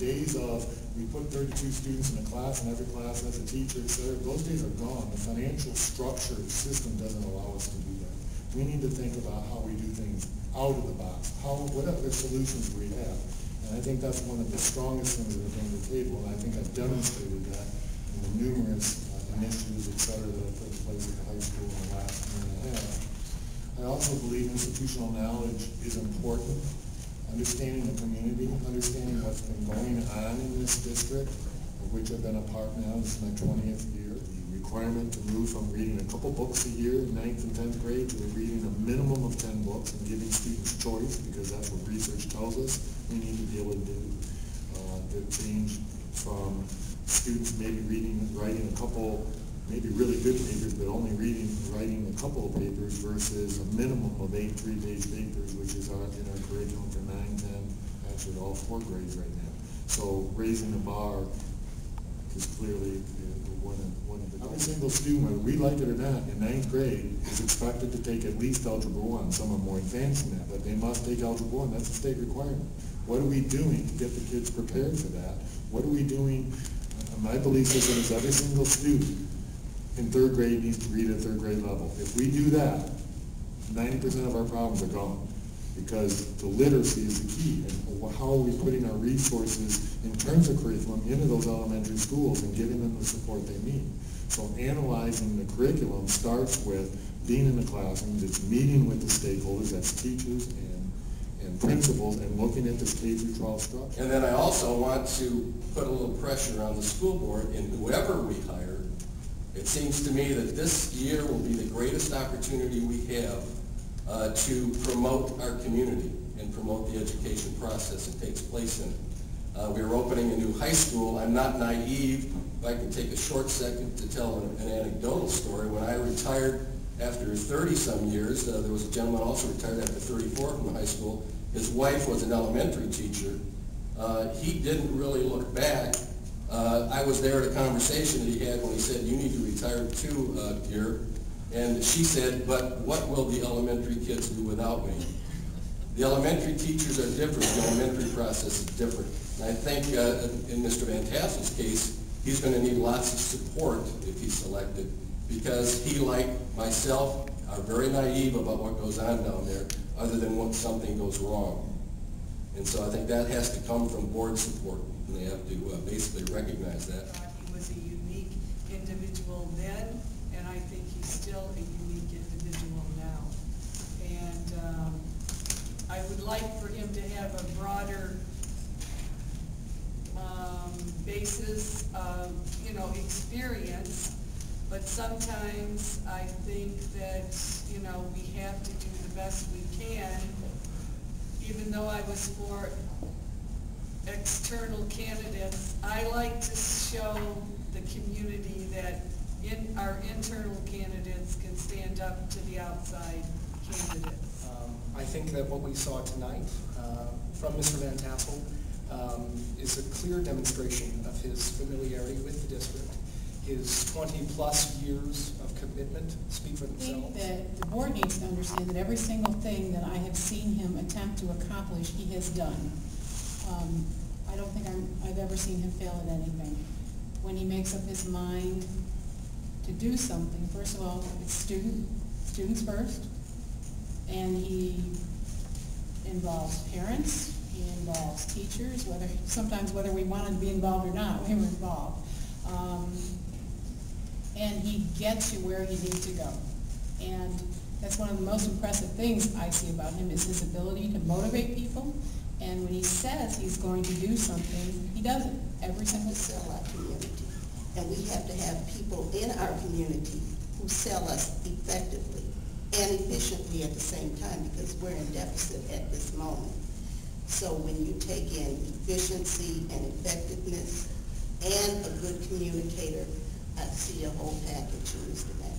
days of we put 32 students in a class and every class has a teacher, etc., those days are gone. The financial structure system doesn't allow us to do that. We need to think about how we do things out of the box, what other solutions we have. And I think that's one of the strongest things that are on the table, and I think I've demonstrated that in the numerous initiatives, etc., that have put in place at the high school in the last year and a half. I also believe institutional knowledge is important. Understanding the community, understanding what's been going on in this district, of which I've been a part now, this is my 20th year. The requirement to move from reading a couple books a year in 9th and 10th grade to reading a minimum of 10 books and giving students choice, because that's what research tells us we need to be able to do. The change from students maybe writing a couple, maybe really good papers, but only writing a couple of papers versus a minimum of 8 3-page papers, which is in our curriculum for 9, 10, actually all 4 grades right now. So raising the bar is clearly one of the goals. Every single student, whether we like it or not, in 9th grade is expected to take at least Algebra 1. Some are more advanced than that, but they must take Algebra 1. That's a state requirement. What are we doing to get the kids prepared for that? What are we doing? My belief system is every single student in 3rd grade needs to read at 3rd grade level. If we do that, 90% of our problems are gone, because the literacy is the key. And how are we putting our resources in terms of curriculum into those elementary schools and giving them the support they need? So analyzing the curriculum starts with being in the classroom, it's meeting with the stakeholders, that's teachers and principals, and looking at this K-12 structure. And then I also want to put a little pressure on the school board, and whoever we hire. It seems to me that this year will be the greatest opportunity we have to promote our community and promote the education process that takes place in it. We're opening a new high school. I'm not naive. If I can take a short second to tell an anecdotal story. When I retired after 30-some years, there was a gentleman also retired after 34 from the high school. His wife was an elementary teacher. He didn't really look back. I was there at a conversation that he had when he said, "You need to retire too, dear." And she said, "But what will the elementary kids do without me?" The elementary teachers are different. The elementary process is different. And I think in Mr. Van Tassel's case, he's going to need lots of support if he's selected, because he, like myself, are very naive about what goes on down there, other than when something goes wrong. And so I think that has to come from board support, and they have to basically recognize that. He was a unique individual then, and I think he's still a unique individual now. And I would like for him to have a broader basis of, experience, but sometimes I think that, we have to do the best we can. Even though I was for external candidates, I like to show the community that our internal candidates can stand up to the outside candidates. I think that what we saw tonight from Mr. Van Tassel is a clear demonstration of his familiarity with the district. His 20-plus years of commitment speak for themselves. I think that the board needs to understand that every single thing that I have seen him attempt to accomplish, he has done. I don't think I've ever seen him fail at anything. When he makes up his mind to do something, first of all, it's students first, and he involves parents, he involves teachers, sometimes whether we wanted to be involved or not, we were involved. And he gets you where he needs to go. And that's one of the most impressive things I see about him, is his ability to motivate people. And when he says he's going to do something, he does it every single time. Sell our community. And we have to have people in our community who sell us effectively and efficiently at the same time, because we're in deficit at this moment. So when you take in efficiency and effectiveness and a good communicator, I see a whole package in Mr. Van.